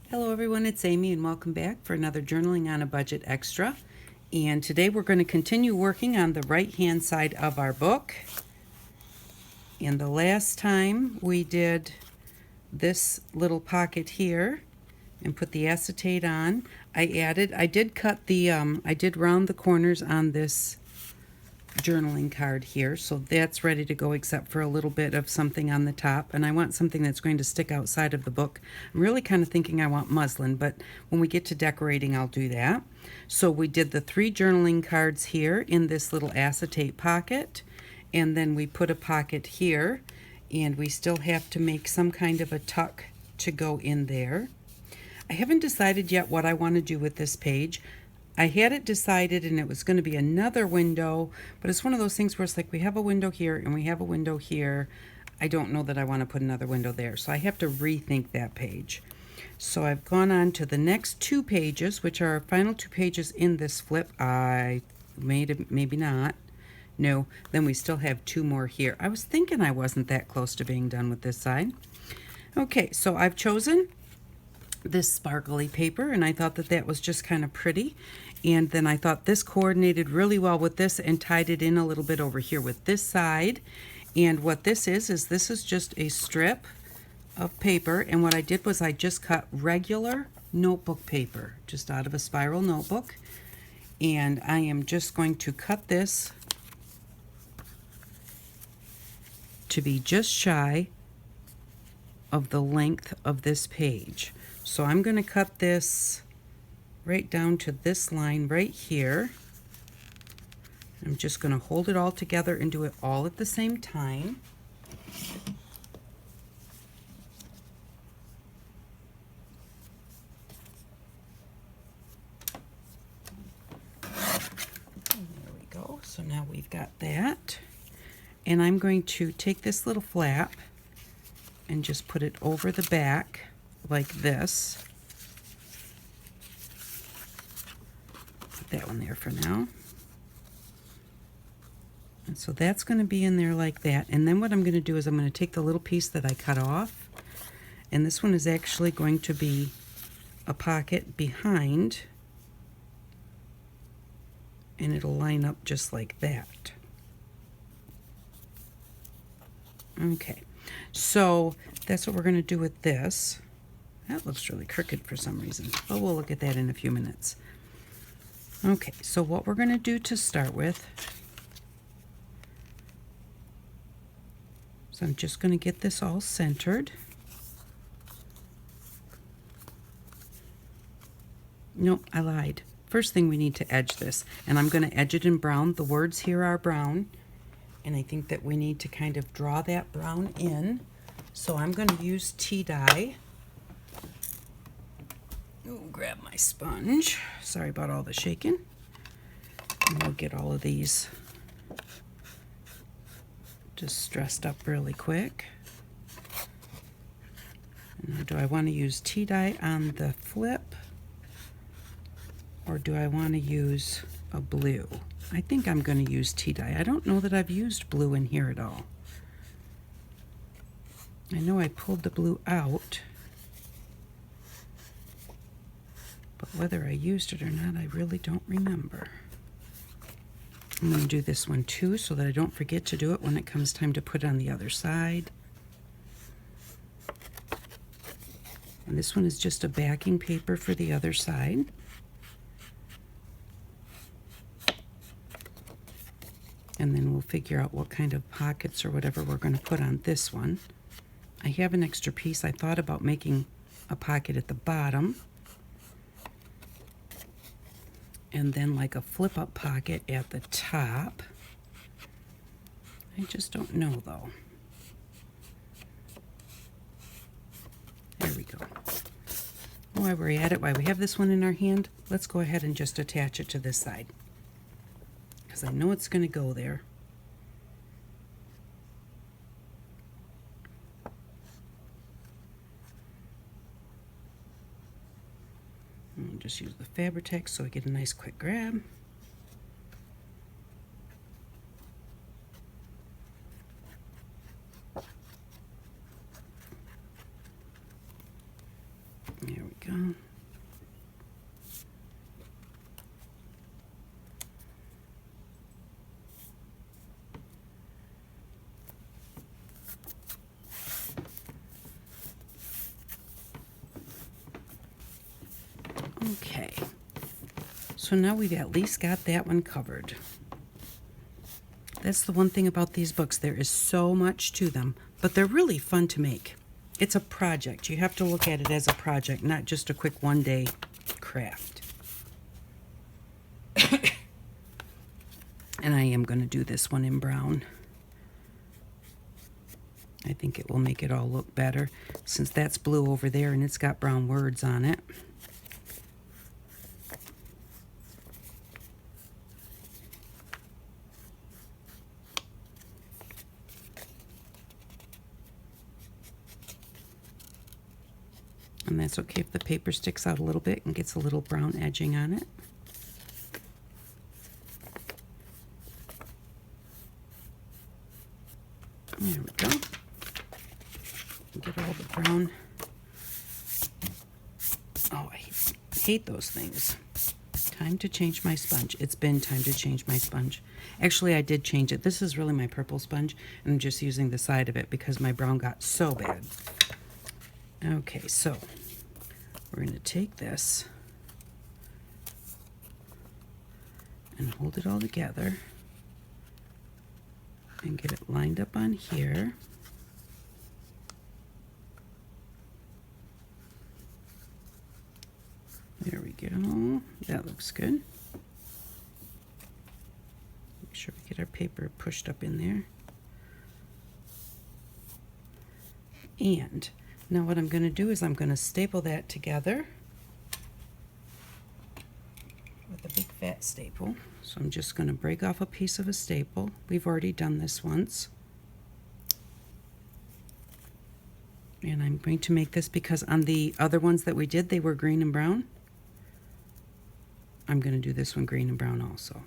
Hello everyone, it's Amy and welcome back for another Journaling on a Budget Extra. And today we're going to continue working on the right hand side of our book. And the last time we did this little pocket here and put the acetate on, I did round the corners on this journaling card here, so that's ready to go except for a little bit of something on the top, and I want something that's going to stick outside of the book. I'm really kind of thinking I want muslin, but when we get to decorating I'll do that. So we did the 3 journaling cards here in this little acetate pocket, and then we put a pocket here, and we still have to make some kind of a tuck to go in there. I haven't decided yet what I want to do with this page. I had it decided and it was going to be another window, but it's one of those things where it's like we have a window here and we have a window here. I don't know that I want to put another window there, so I have to rethink that page. So I've gone on to the next 2 pages, which are our final 2 pages in this flip. I made it, maybe not. No, then we still have 2 more here. I was thinking I wasn't that close to being done with this side. Okay, so I've chosen this sparkly paper, and I thought that that was just kind of pretty, and then I thought this coordinated really well with this and tied it in a little bit over here with this side. And what this is this is just a strip of paper, and what I did was I just cut regular notebook paper just out of a spiral notebook, and I am just going to cut this to be just shy of the length of this page. So I'm going to cut this right down to this line right here. I'm just going to hold it all together and do it all at the same time. There we go. So now we've got that. And I'm going to take this little flap and just put it over the back like this. Put that one there for now. And so that's going to be in there like that. And then what I'm going to do is I'm going to take the little piece that I cut off, and this one is actually going to be a pocket behind, and it'll line up just like that. Okay, so that's what we're going to do with this. That looks really crooked for some reason, but we'll look at that in a few minutes. Okay, so what we're going to do to start with, so I'm just going to get this all centered. Nope, I lied. First thing we need to edge this, and I'm going to edge it in brown. The words here are brown, and I think that we need to kind of draw that brown in. So I'm going to use tea dye. Ooh, grab my sponge. Sorry about all the shaking. And we'll get all of these just dressed up really quick. Now, do I want to use tea dye on the flip, or do I want to use a blue? I think I'm going to use tea dye. I don't know that I've used blue in here at all. I know I pulled the blue out, but whether I used it or not, I really don't remember. I'm going to do this one too so that I don't forget to do it when it comes time to put it on the other side. And this one is just a backing paper for the other side. And then we'll figure out what kind of pockets or whatever we're going to put on this one. I have an extra piece. I thought about making a pocket at the bottom, and then like a flip-up pocket at the top. I just don't know though. There we go. While we're at it, while we have this one in our hand, let's go ahead and just attach it to this side, because I know it's going to go there. And just use the Fabri-Tac so I get a nice quick grab. There we go. Okay, so now we've at least got that one covered. That's the one thing about these books. There is so much to them, but they're really fun to make. It's a project. You have to look at it as a project, not just a quick one-day craft. And I am going to do this one in brown. I think it will make it all look better, since that's blue over there and it's got brown words on it. And that's okay if the paper sticks out a little bit and gets a little brown edging on it. There we go. Get all the brown. Oh, I hate those things. Time to change my sponge. It's been time to change my sponge. Actually, I did change it. This is really my purple sponge, and I'm just using the side of it because my brown got so bad. Okay, so we're going to take this and hold it all together and get it lined up on here. There we go. That looks good. Make sure we get our paper pushed up in there. And now what I'm going to do is I'm going to staple that together with a big fat staple. So I'm just going to break off a piece of a staple. We've already done this once. And I'm going to make this because on the other ones that we did, they were green and brown. I'm going to do this one green and brown also.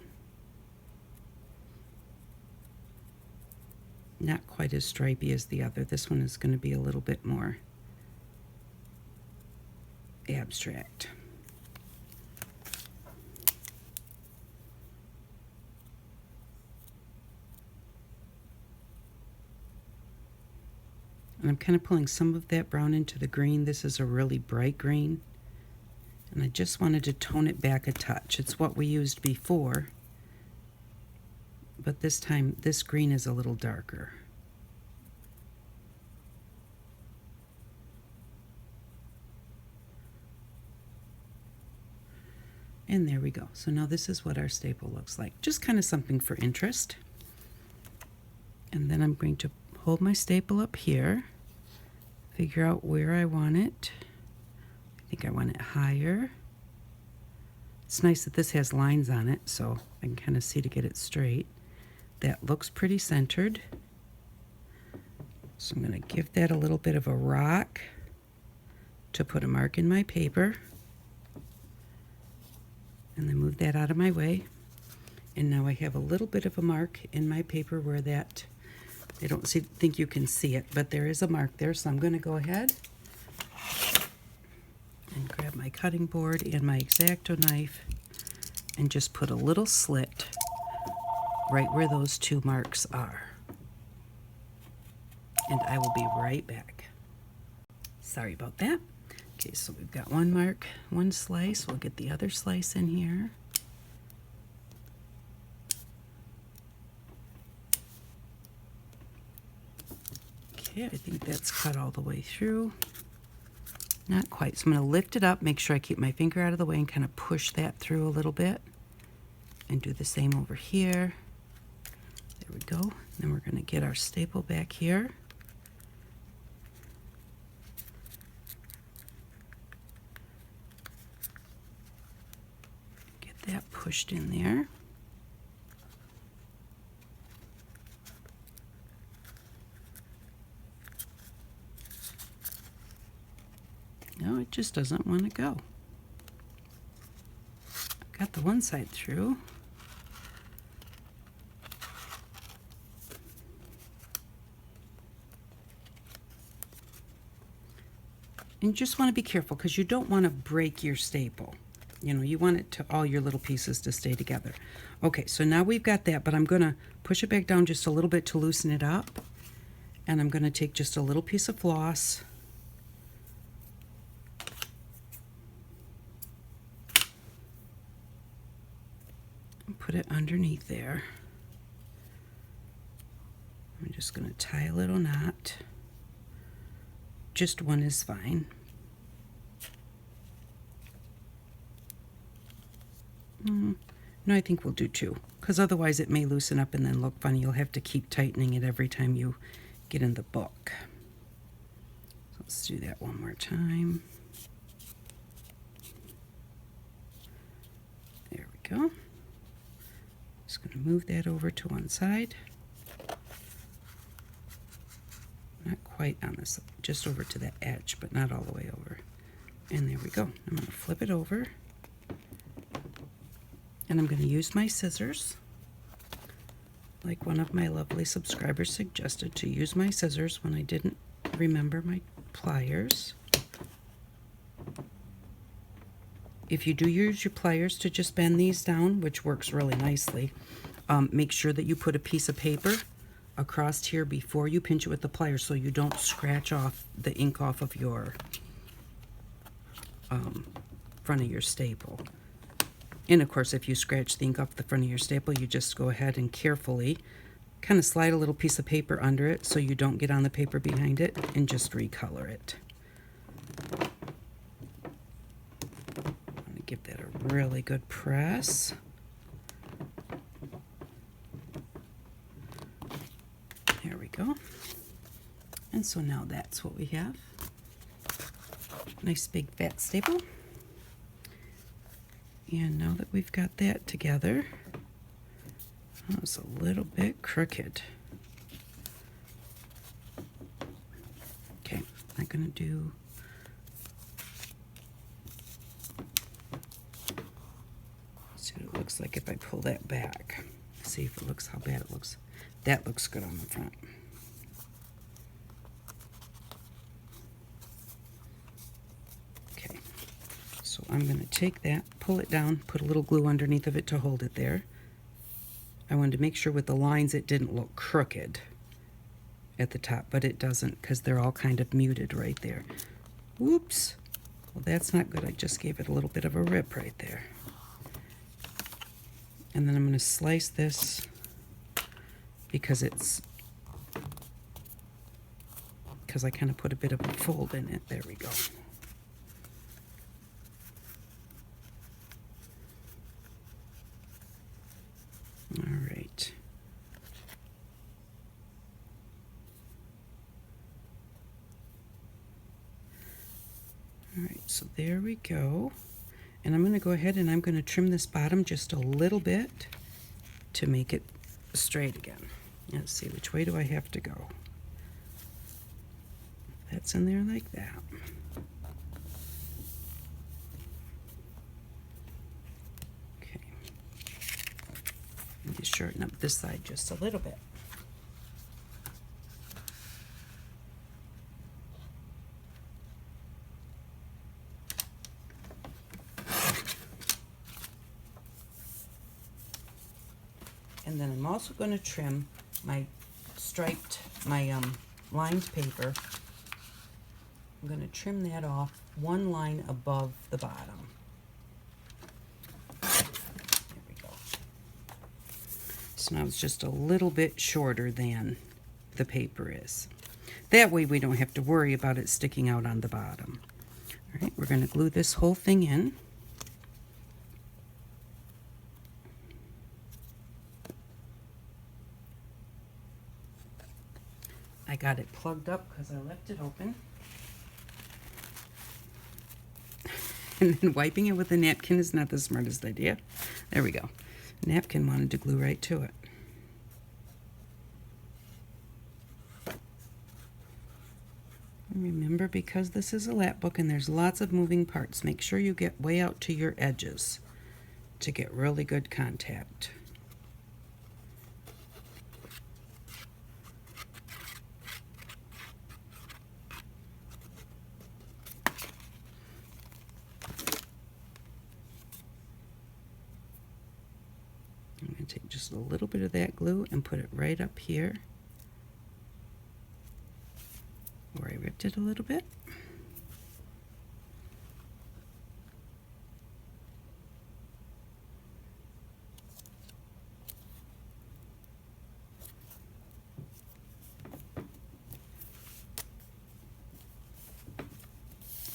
Not quite as stripy as the other. This one is going to be a little bit more abstract. And I'm kind of pulling some of that brown into the green. This is a really bright green. And I just wanted to tone it back a touch. It's what we used before, but this time this green is a little darker. And there we go. So now this is what our staple looks like. Just kind of something for interest. And then I'm going to hold my staple up here, figure out where I want it. I think I want it higher. It's nice that this has lines on it, so I can kind of see to get it straight. That looks pretty centered. So I'm going to give that a little bit of a rock to put a mark in my paper. And then move that out of my way. And now I have a little bit of a mark in my paper where that, I don't think you can see it, but there is a mark there. So I'm going to go ahead and grab my cutting board and my X-Acto knife and just put a little slit right where those two marks are. And I will be right back. Sorry about that. Okay, so we've got one mark, one slice. We'll get the other slice in here. Okay, I think that's cut all the way through. Not quite. So I'm going to lift it up, make sure I keep my finger out of the way and kind of push that through a little bit. And do the same over here. There we go. Then we're going to get our staple back here. Get that pushed in there. No, it just doesn't want to go. Got the one side through. And you just want to be careful because you don't want to break your staple. You know, you want it to, all your little pieces to stay together. Okay, so now we've got that, but I'm going to push it back down just a little bit to loosen it up. And I'm going to take just a little piece of floss. And put it underneath there. I'm just going to tie a little knot. Just one is fine. No, I think we'll do two, because otherwise it may loosen up and then look funny. You'll have to keep tightening it every time you get in the book. So let's do that one more time. There we go. Just going to move that over to one side. Not quite on this, just over to the edge, but not all the way over. And there we go. I'm going to flip it over. And I'm going to use my scissors, like one of my lovely subscribers suggested, to use my scissors when I didn't remember my pliers. If you do use your pliers to just bend these down, which works really nicely, make sure that you put a piece of paper across here before you pinch it with the pliers so you don't scratch off the ink off of your front of your staple. And of course, if you scratch the ink off the front of your staple, you just go ahead and carefully kind of slide a little piece of paper under it so you don't get on the paper behind it, and just recolor it. I'm going to give that a really good press. There we go. And so now that's what we have. Nice big fat staple. And now that we've got that together, oh, it's a little bit crooked. Okay, I'm going to do, see what it looks like if I pull that back. See if it looks, how bad it looks. That looks good on the front. So I'm going to take that, pull it down, put a little glue underneath of it to hold it there. I wanted to make sure with the lines it didn't look crooked at the top, but it doesn't because they're all kind of muted right there. Whoops. Well, that's not good. I just gave it a little bit of a rip right there. And then I'm going to slice this because I kind of put a bit of a fold in it. There we go. All right. All right, so there we go. And I'm going to go ahead and I'm going to trim this bottom just a little bit to make it straight again. Let's see, which way do I have to go? That's in there like that. Just shorten up this side just a little bit. And then I'm also going to trim my lined paper. I'm going to trim that off one line above the bottom. So now it's just a little bit shorter than the paper is. That way we don't have to worry about it sticking out on the bottom. All right, we're going to glue this whole thing in. I got it plugged up because I left it open. And then wiping it with a napkin is not the smartest idea. There we go. Napkin wanted to glue right to it. And remember, because this is a lap book and there's lots of moving parts, make sure you get way out to your edges to get really good contact. going to take just a little bit of that glue and put it right up here where I ripped it a little bit.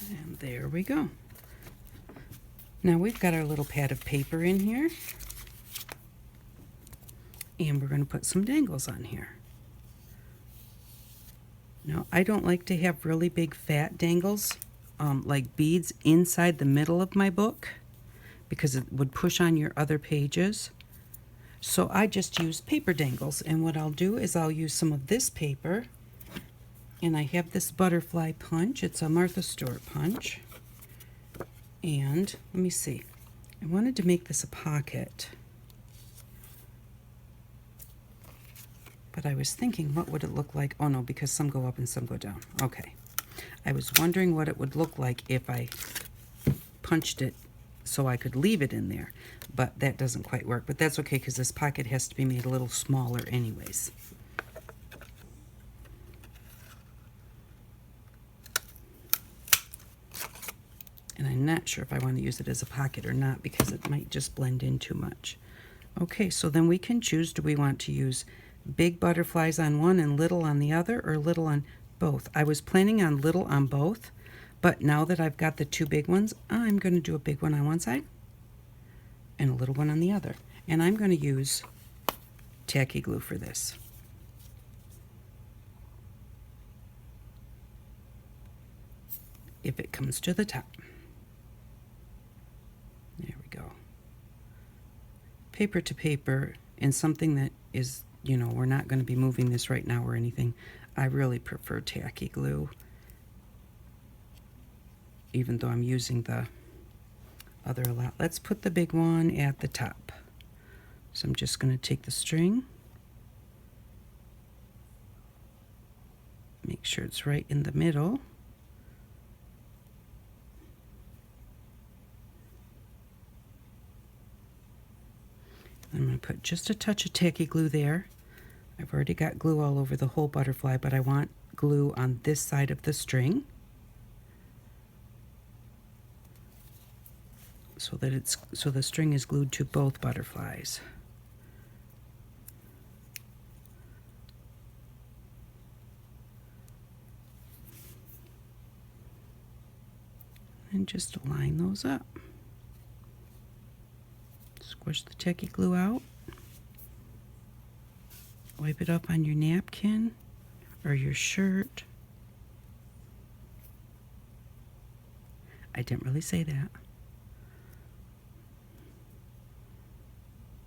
And there we go. Now we've got our little pad of paper in here, and we're going to put some dangles on here. Now I don't like to have really big fat dangles like beads inside the middle of my book because it would push on your other pages. So I just use paper dangles, and what I'll do is I'll use some of this paper, and I have this butterfly punch. It's a Martha Stewart punch. And let me see, I wanted to make this a pocket, but I was thinking, what would it look like? Oh no, because some go up and some go down. Okay, I was wondering what it would look like if I punched it so I could leave it in there, but that doesn't quite work. But that's okay, because this pocket has to be made a little smaller anyways. And I'm not sure if I want to use it as a pocket or not, because it might just blend in too much. Okay, so then we can choose, do we want to use big butterflies on one and little on the other, or little on both? I was planning on little on both, but now that I've got the two big ones, I'm going to do a big one on one side and a little one on the other. And I'm going to use tacky glue for this. If it comes to the top. There we go. Paper to paper, and something that is, you know, we're not going to be moving this right now or anything. I really prefer tacky glue, even though I'm using the other a lot. Let's put the big one at the top. So I'm just going to take the string, make sure it's right in the middle. I'm going to put just a touch of tacky glue there. I've already got glue all over the whole butterfly, but I want glue on this side of the string so that the string is glued to both butterflies. And just line those up. Squish the tacky glue out. Wipe it up on your napkin or your shirt. I didn't really say that.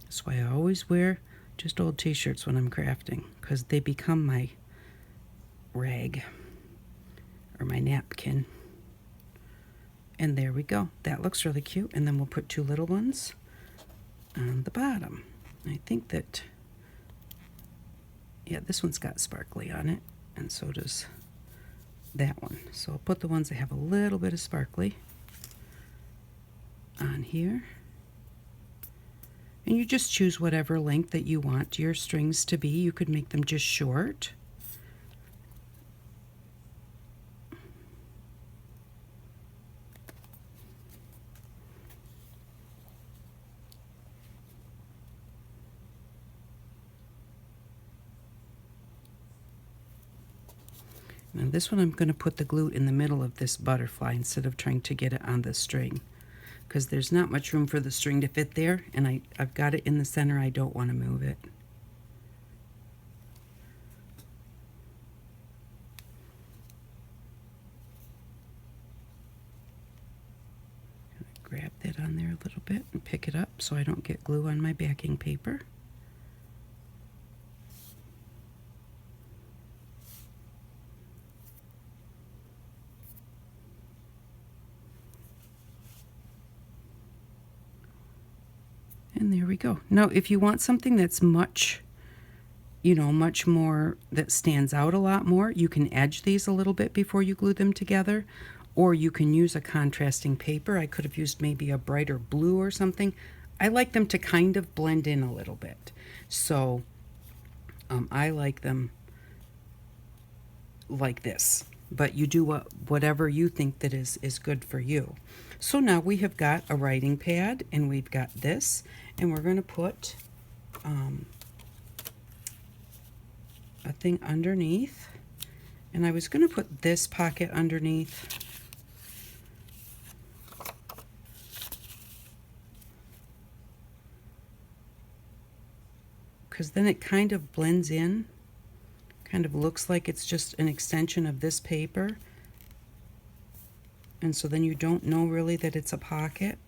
That's why I always wear just old t-shirts when I'm crafting, because they become my rag or my napkin. And there we go. That looks really cute. And then we'll put two little ones on the bottom. I think that, yeah, this one's got sparkly on it, and so does that one. So I'll put the ones that have a little bit of sparkly on here. And you just choose whatever length that you want your strings to be. You could make them just short. Now this one I'm going to put the glue in the middle of this butterfly instead of trying to get it on the string, because there's not much room for the string to fit there, and I've got it in the center. I don't want to move it. Grab that on there a little bit and pick it up so I don't get glue on my backing paper. And there we go. Now, if you want something that's much, you know, much more, that stands out a lot more, you can edge these a little bit before you glue them together, or you can use a contrasting paper. I could have used maybe a brighter blue or something. I like them to kind of blend in a little bit. So I like them like this, but you do whatever you think that is good for you. So now we have got a writing pad, and we've got this, and we're going to put a thing underneath, and I was going to put this pocket underneath. Because then it kind of blends in, kind of looks like it's just an extension of this paper. And so then you don't know really that it's a pocket.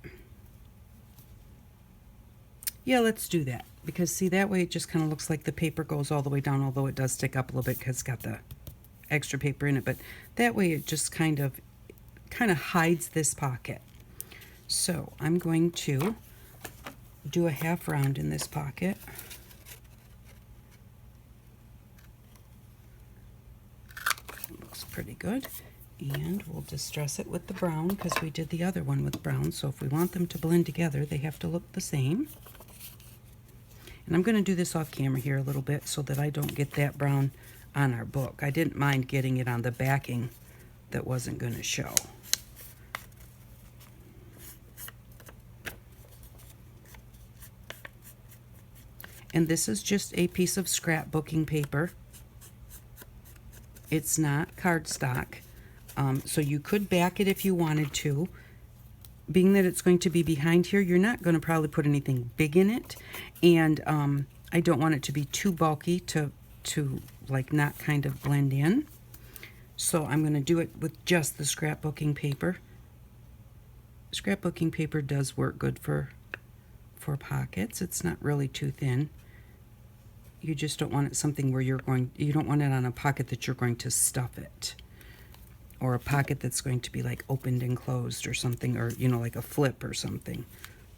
Yeah, let's do that. Because see, that way it just kind of looks like the paper goes all the way down, although it does stick up a little bit because it's got the extra paper in it. But that way it just kind of hides this pocket. So I'm going to do a half round in this pocket. Looks pretty good. And we'll distress it with the brown because we did the other one with brown. So if we want them to blend together, they have to look the same. And I'm going to do this off camera here a little bit so that I don't get that brown on our book. I didn't mind getting it on the backing that wasn't going to show. And this is just a piece of scrapbooking paper. It's not cardstock. So you could back it if you wanted to. Being that it's going to be behind here, you're not going to probably put anything big in it. And I don't want it to be too bulky to like not kind of blend in. So I'm going to do it with just the scrapbooking paper. Scrapbooking paper does work good for pockets. It's not really too thin. You just don't want it something where you don't want it on a pocket that you're going to stuff it. Or a pocket that's going to be like opened and closed or something, or like a flip or something.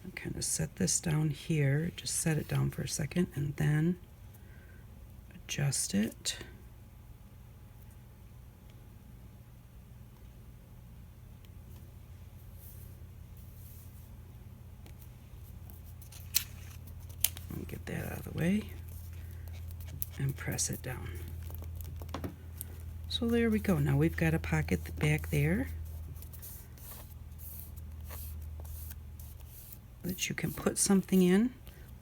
I'm kind of set this down here, just set it down for a second, and then adjust it. And get that out of the way and press it down. So there we go. Now we've got a pocket back there that you can put something in,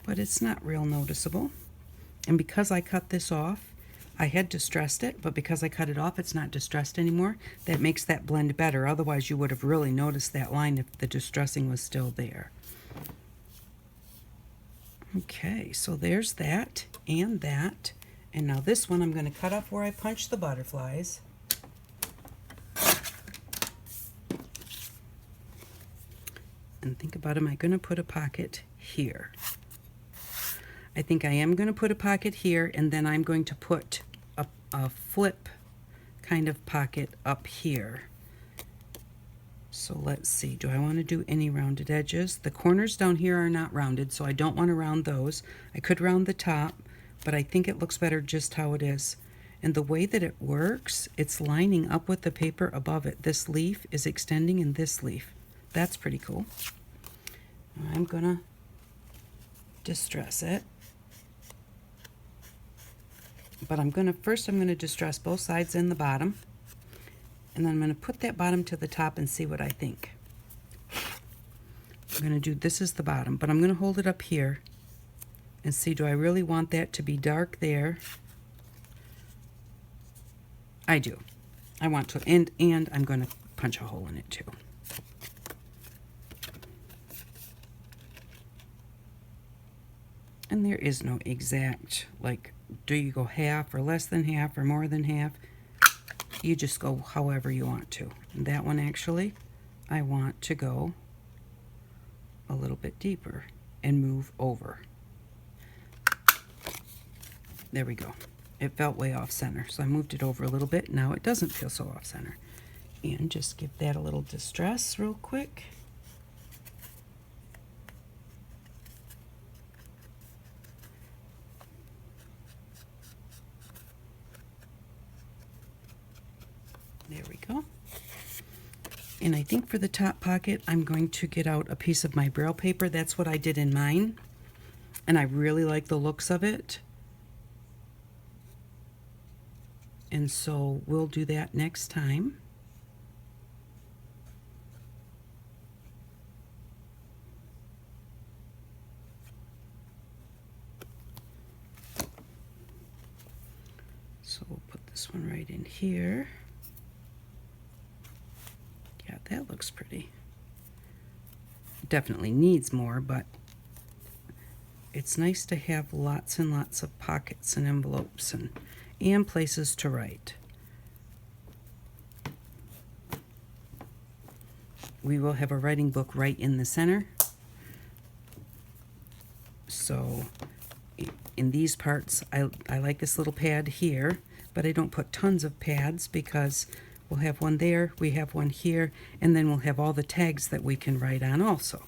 but it's not real noticeable. And because I cut this off, I had distressed it, but because I cut it off, it's not distressed anymore. That makes that blend better. Otherwise, you would have really noticed that line if the distressing was still there. Okay, so there's that and that. And now this one I'm going to cut off where I punched the butterflies. And think about, am I going to put a pocket here? I think I am going to put a pocket here, and then I'm going to put a flip kind of pocket up here. So let's see, do I want to do any rounded edges? The corners down here are not rounded, so I don't want to round those. I could round the top, but I think it looks better just how it is. And the way that it works, it's lining up with the paper above it. This leaf is extending in this leaf. That's pretty cool. I'm gonna distress it. But first I'm gonna distress both sides and the bottom. And then I'm gonna put that bottom to the top and see what I think. I'm gonna do, this is the bottom, but I'm gonna hold it up here and see, do I really want that to be dark there? I do. I want to, and I'm going to punch a hole in it too. And there is no exact, like, do you go half or less than half or more than half? You just go however you want to. And that one actually, I want to go a little bit deeper and move over. There we go. It felt way off center, so I moved it over a little bit. Now it doesn't feel so off center. And just give that a little distress real quick. There we go. And I think for the top pocket, I'm going to get out a piece of my Braille paper. That's what I did in mine. And I really like the looks of it. And so we'll do that next time. So we'll put this one right in here. Yeah, that looks pretty. Definitely needs more, but it's nice to have lots and lots of pockets and envelopes and places to write. We will have a writing book right in the center. So in these parts, I like this little pad here, but I don't put tons of pads because we'll have one there, we have one here, and then we'll have all the tags that we can write on also.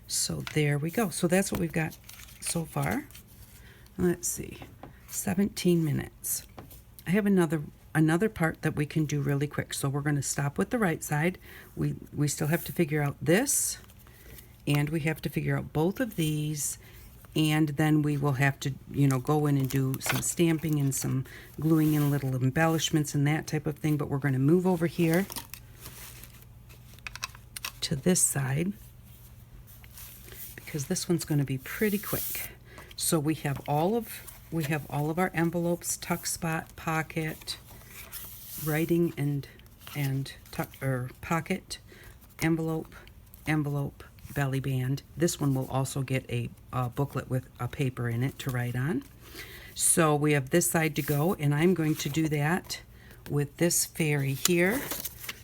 So there we go. So that's what we've got so far. Let's see, 17 minutes. I have another part that we can do really quick. So we're going to stop with the right side. We still have to figure out this, and we have to figure out both of these, and then we will have to, you know, go in and do some stamping and some gluing in little embellishments and that type of thing. But we're going to move over here to this side because this one's going to be pretty quick. So we have all of our envelopes, tuck spot, pocket, writing and tuck or pocket, envelope, belly band. This one will also get a booklet with a paper in it to write on. So we have this side to go, and I'm going to do that with this fairy here.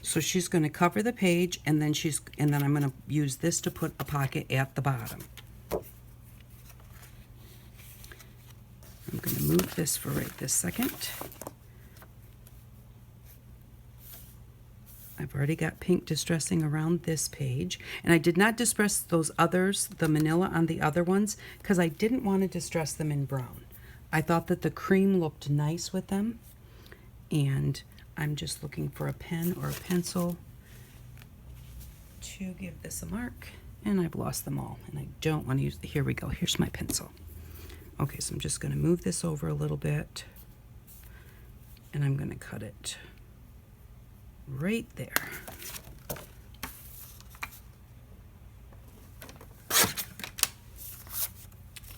So she's going to cover the page, and then I'm going to use this to put a pocket at the bottom. I'm going to move this for right this second. I've already got pink distressing around this page, and I did not distress those others, the manila on the other ones, because I didn't want to distress them in brown. I thought that the cream looked nice with them, and I'm just looking for a pen or a pencil to give this a mark, and I've lost them all, and I don't want to use here we go, here's my pencil. Okay, so I'm just going to move this over a little bit, and I'm going to cut it right there.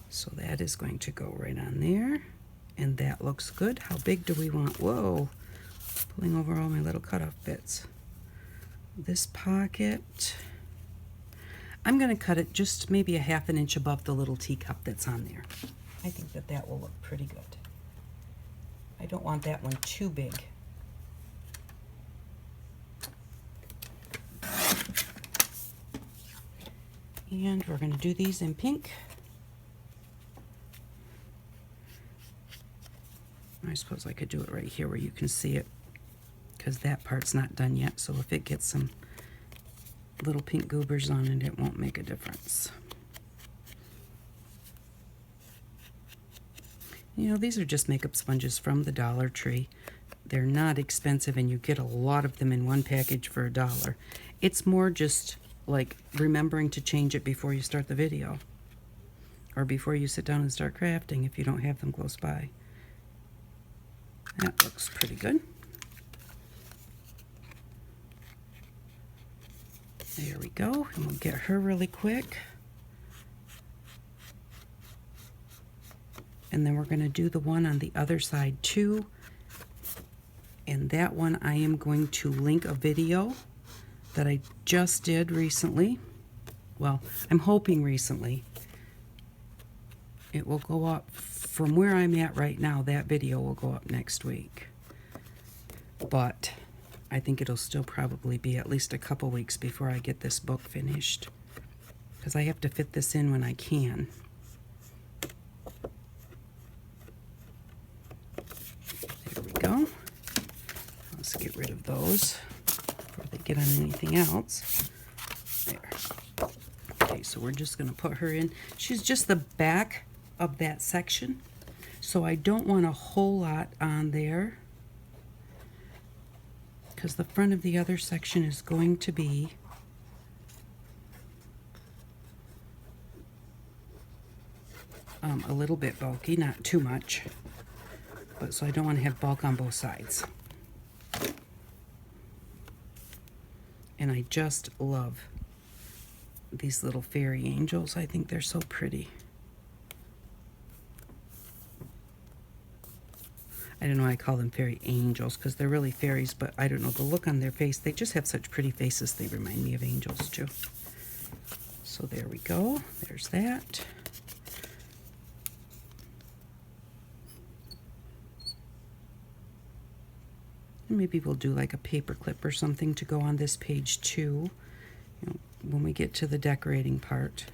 So that is going to go right on there, and that looks good. How big do we want? Whoa, pulling over all my little cutoff bits. This pocket, I'm going to cut it just maybe a ½ inch above the little teacup that's on there. I think that that will look pretty good. I don't want that one too big. And we're going to do these in pink. I suppose I could do it right here where you can see it, because that part's not done yet. So if it gets some little pink goobers on it, it won't make a difference. You know, these are just makeup sponges from the Dollar Tree. They're not expensive, and you get a lot of them in one package for $1. It's more just like remembering to change it before you start the video, or before you sit down and start crafting if you don't have them close by. That looks pretty good. There we go, and we'll get her really quick. And then we're going to do the one on the other side too. And that one I am going to link a video that I just did recently. Well, I'm hoping recently. It will go up from where I'm at right now. That video will go up next week. But I think it'll still probably be at least a couple weeks before I get this book finished, because I have to fit this in when I can. There we go. Let's get rid of those before they get on anything else. There. Okay, so we're just going to put her in. She's just the back of that section, so I don't want a whole lot on there. because the front of the other section is going to be a little bit bulky, not too much, but so I don't want to have bulk on both sides. And I just love these little fairy angels. I think they're so pretty. I don't know why I call them fairy angels, because they're really fairies, but I don't know, the look on their face, they just have such pretty faces. They remind me of angels too. So there we go. There's that. And maybe we'll do like a paper clip or something to go on this page too, you know, when we get to the decorating part.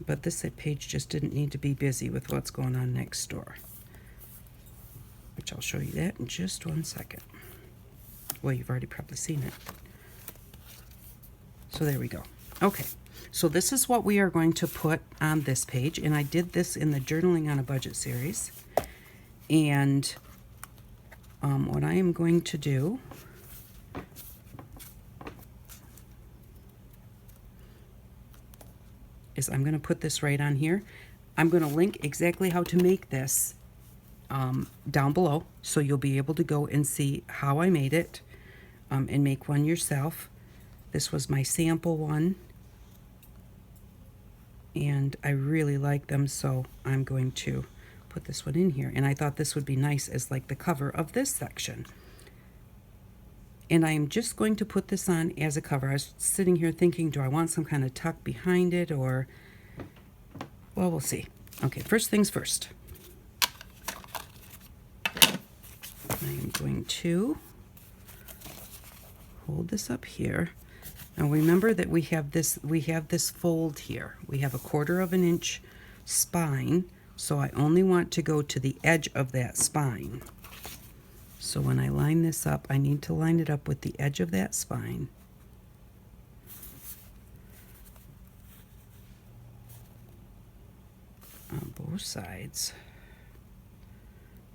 But this page just didn't need to be busy with what's going on next door, which I'll show you that in just one second. Well, you've already probably seen it. So there we go. Okay, so this is what we are going to put on this page, and I did this in the Journaling on a Budget series. And what I am going to do is I'm going to put this right on here. I'm going to link exactly how to make this down below, so you'll be able to go and see how I made it and make one yourself. This was my sample one, and I really like them, so I'm going to put this one in here. And I thought this would be nice as like the cover of this section. And I am just going to put this on as a cover. I was sitting here thinking, do I want some kind of tuck behind it, or, well, we'll see. Okay, first things first. I am going to hold this up here. Now remember that we have this fold here. We have a 1/4 of an inch spine, so I only want to go to the edge of that spine. So when I line this up, I need to line it up with the edge of that spine. On both sides.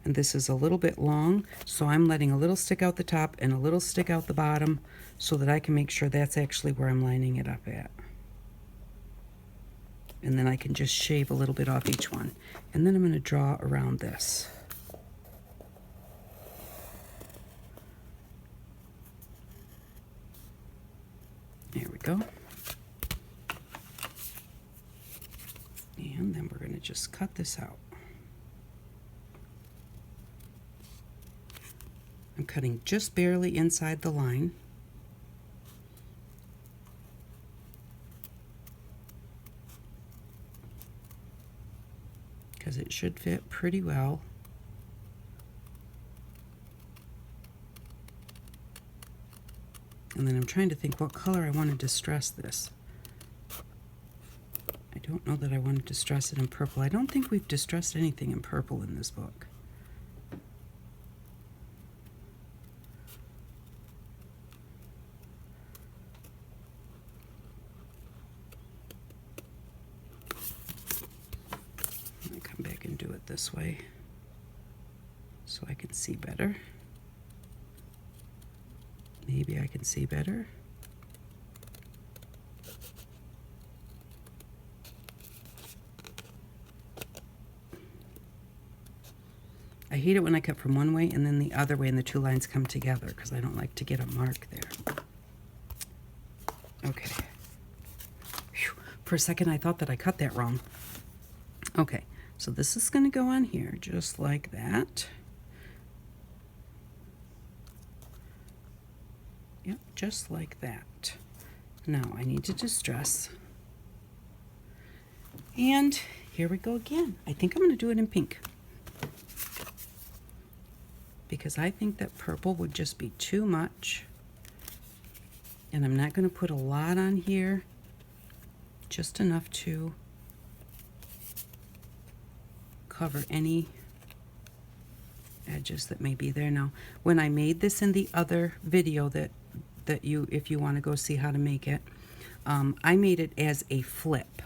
And this is a little bit long, so I'm letting a little stick out the top and a little stick out the bottom so that I can make sure that's actually where I'm lining it up at. And then I can just shave a little bit off each one. And then I'm going to draw around this. There we go. And then we're going to just cut this out. I'm cutting just barely inside the line. Because it should fit pretty well. And then I'm trying to think what color I want to distress this. I don't know that I want to distress it in purple. I don't think we've distressed anything in purple in this book. I'm going to come back and do it this way so I can see better. Maybe I can see better. I hate it when I cut from one way and then the other way and the two lines come together, because I don't like to get a mark there. Okay. Whew. For a second I thought that I cut that wrong. Okay, so this is going to go on here just like that. Yep, just like that. Now I need to distress. And here we go again. I think I'm going to do it in pink, because I think that purple would just be too much. And I'm not going to put a lot on here, just enough to cover any edges that may be there. Now, when I made this in the other video that you, if you want to go see how to make it, I made it as a flip.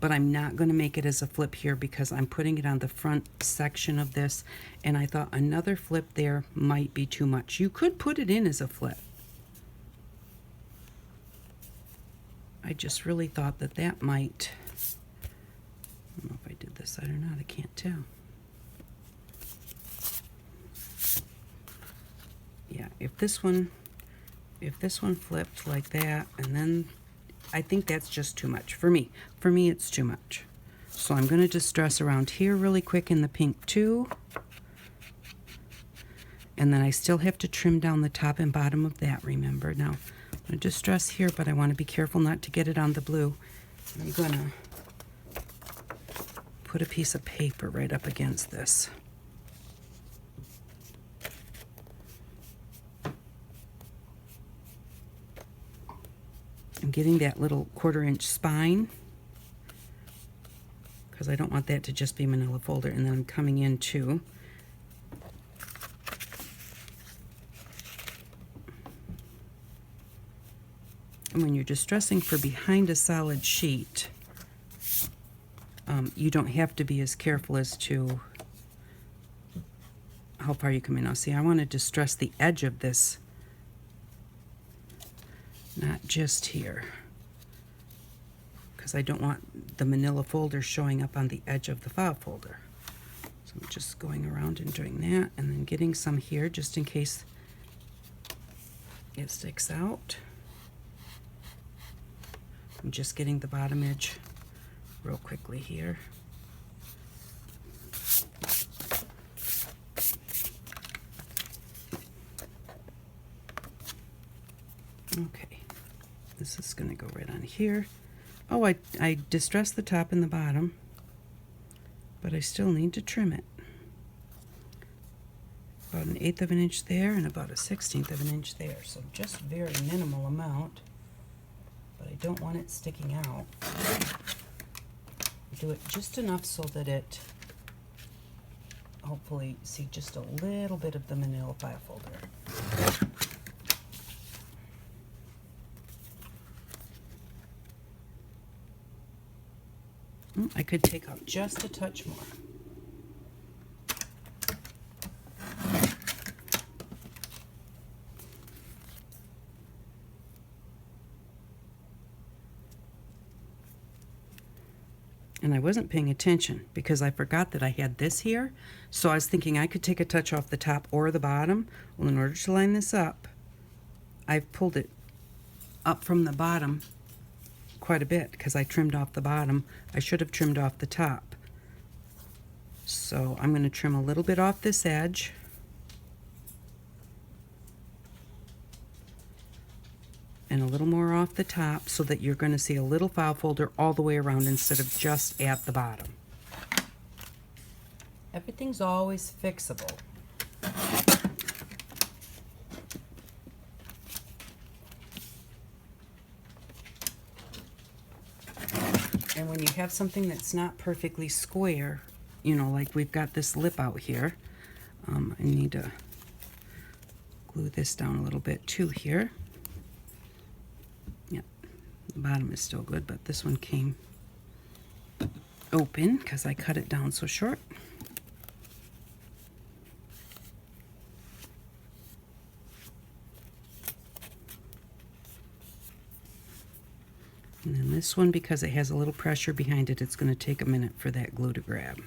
but I'm not going to make it as a flip here because I'm putting it on the front section of this, and I thought another flip there might be too much. You could put it in as a flip. I just really thought that that might, I don't know if I did this side or not, I can't tell. Yeah, if this one flipped like that, and then I think that's just too much for me. For me, it's too much. So I'm going to distress around here really quick in the pink too. And then I still have to trim down the top and bottom of that, remember. Now, I'm going to distress here, but I want to be careful not to get it on the blue. I'm going to put a piece of paper right up against this. I'm getting that little 1/4 inch spine because I don't want that to just be manila folder, and then I'm coming in too. And when you're distressing for behind a solid sheet, you don't have to be as careful as to how far you come in. Now see, I want to distress the edge of this, not just here, because I don't want the manila folder showing up on the edge of the file folder. So I'm just going around and doing that, and then getting some here just in case it sticks out. I'm just getting the bottom edge real quickly here. Okay, this is going to go right on here. Oh, I distressed the top and the bottom, but I still need to trim it. About 1/8 of an inch there and about 1/16 of an inch there. So just very minimal amount, but I don't want it sticking out. Do it just enough so that it, hopefully, see just a little bit of the manila file folder. I could take out just a touch more. And I wasn't paying attention because I forgot that I had this here. So I was thinking I could take a touch off the top or the bottom. Well, in order to line this up, I've pulled it up from the bottom quite a bit because I trimmed off the bottom. I should have trimmed off the top. So I'm going to trim a little bit off this edge. And a little more off the top so that you're going to see a little file folder all the way around instead of just at the bottom. Everything's always fixable. And when you have something that's not perfectly square, you know, like we've got this lip out here, I need to glue this down a little bit too here. Yep, the bottom is still good, but this one came open because I cut it down so short. And then this one, because it has a little pressure behind it, it's going to take a minute for that glue to grab.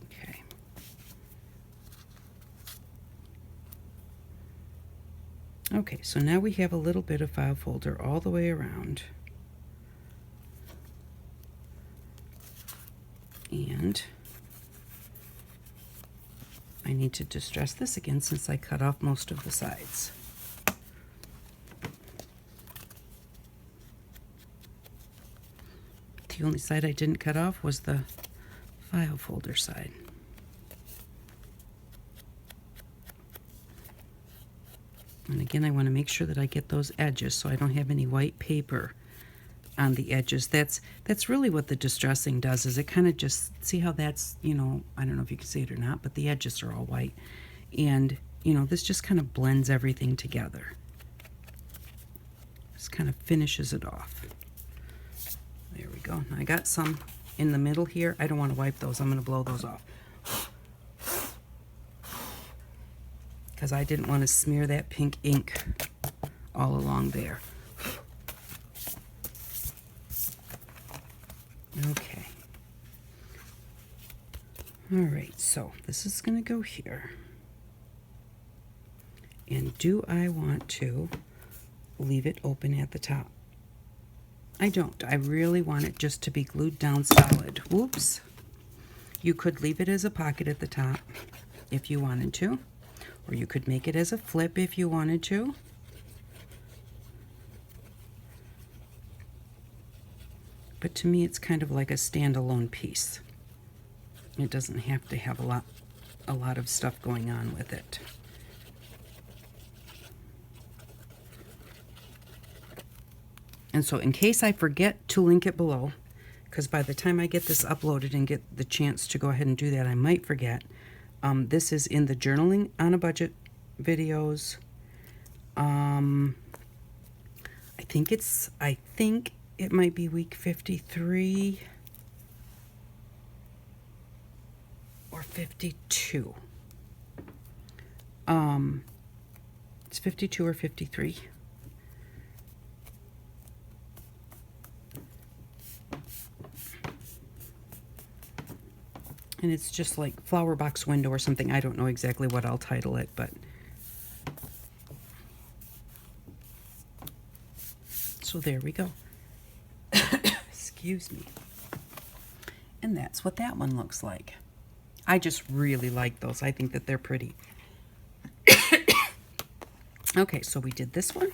Okay. Okay, so now we have a little bit of file folder all the way around. And I need to distress this again since I cut off most of the sides. The only side I didn't cut off was the file folder side. And again, I want to make sure that I get those edges so I don't have any white paper on the edges. That's really what the distressing does, is it kind of just, see how that's, you know, I don't know if you can see it or not, but the edges are all white. And, you know, this just kind of blends everything together. Just kind of finishes it off. There we go. I got some in the middle here. I don't want to wipe those. I'm going to blow those off, because I didn't want to smear that pink ink all along there. Okay. All right, so this is going to go here. And do I want to leave it open at the top? I don't. I really want it just to be glued down solid. Whoops. You could leave it as a pocket at the top if you wanted to, or you could make it as a flip if you wanted to. But to me, it's kind of like a standalone piece. It doesn't have to have a lot of stuff going on with it. And so in case I forget to link it below, because by the time I get this uploaded and get the chance to go ahead and do that, I might forget. This is in the Journaling on a Budget videos. I think it might be week 53 or 52. It's 52 or 53. And it's just like Flower Box Window or something. I don't know exactly what I'll title it, but so there we go. Excuse me. And that's what that one looks like. I just really like those. I think that they're pretty. Okay, so we did this one.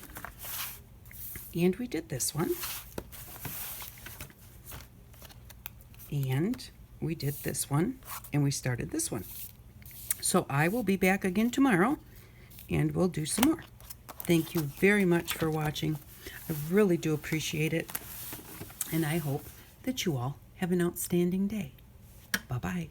And we did this one. And we did this one, and we started this one. So I will be back again tomorrow, and we'll do some more. Thank you very much for watching. I really do appreciate it, and I hope that you all have an outstanding day. Bye-bye.